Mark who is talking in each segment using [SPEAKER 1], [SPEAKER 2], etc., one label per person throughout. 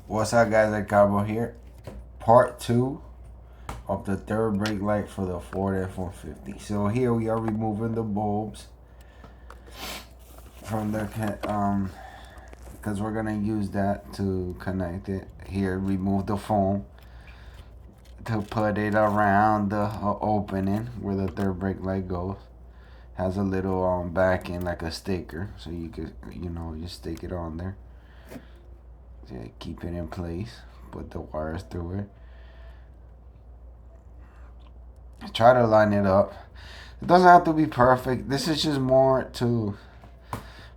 [SPEAKER 1] What's up, guys? Cabo here. Part 2 of the third brake light for the Ford F-150. So here we are removing the bulbs from the because we're gonna use that to connect it. Here, remove the foam to put it around the opening where the third brake light goes. Has a little backing like a sticker, so you could just stick it on there. Yeah, keep it in place. Put the wires through it. Try to line it up. It doesn't have to be perfect. This is just more to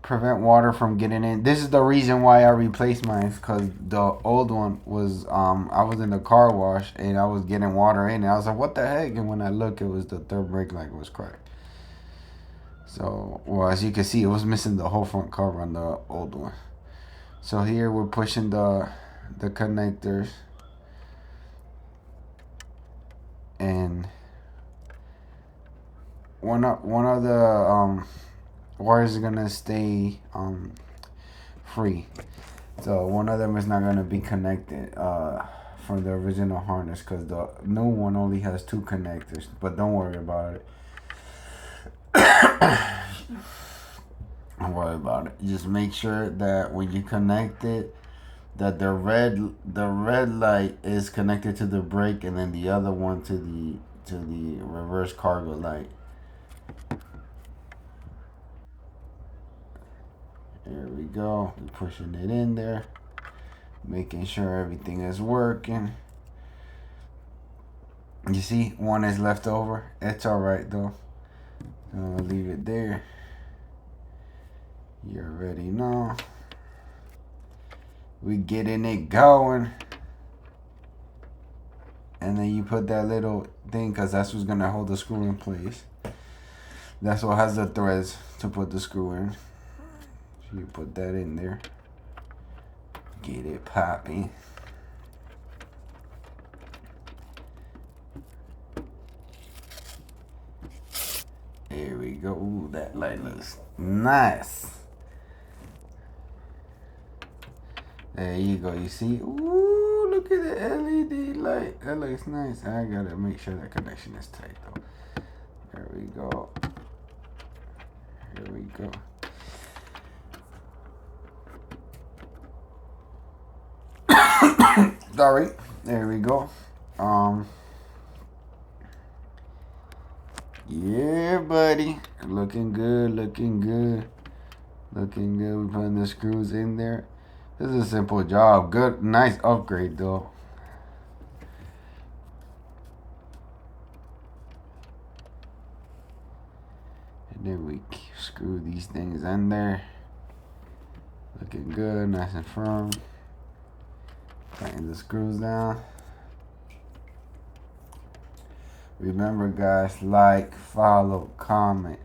[SPEAKER 1] prevent water from getting in. This is the reason why I replaced mine, because the old one was I was in the car wash and I was getting water in it. I was like, what the heck? And when I look, it was the third brake light was cracked. So, well, as you can see, it was missing the whole front cover on the old one. So here we're pushing the connectors, and one of the wires is gonna stay free. So one of them is not gonna be connected from the original harness, because the new one only has 2 connectors. But don't worry about it. Don't worry about it. Just make sure that when you connect it, that the red light is connected to the brake, and then the other one to the reverse cargo light. There we go. We're pushing it in there, making sure everything is working. You see, one is left over. It's all right though. I'll leave it there. You already know. We getting it going. And then you put that little thing, because that's what's gonna hold the screw in place. That's what has the threads to put the screw in. So you put that in there. Get it popping. There we go. Ooh, that light looks nice. There you go. You see? Ooh, look at the LED light. That looks nice. I gotta make sure that connection is tight though. There we go. Here we go. Sorry. There we go. Yeah, buddy. Looking good, looking good. Looking good. We're putting the screws in there. This is a simple job. Good, nice upgrade though. And then we screw these things in there. Looking good, nice and firm. Tighten the screws down. Remember, guys, like, follow, comment,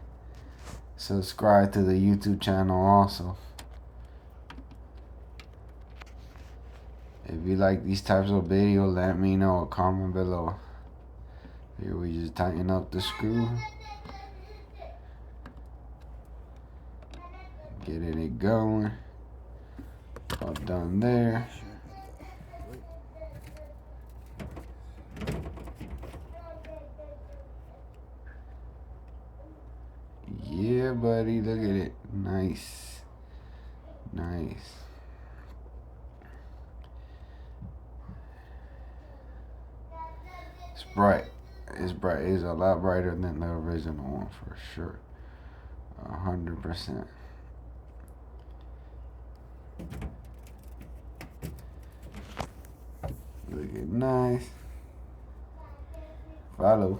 [SPEAKER 1] subscribe to the YouTube channel also. If you like these types of videos, let me know. Comment below. Here we just tighten up the screw. Getting it going. All done there. Yeah, buddy, look at it. Nice. Nice. It's bright. It's bright. It's a lot brighter than the original one for sure. 100%. Looking nice. Follow.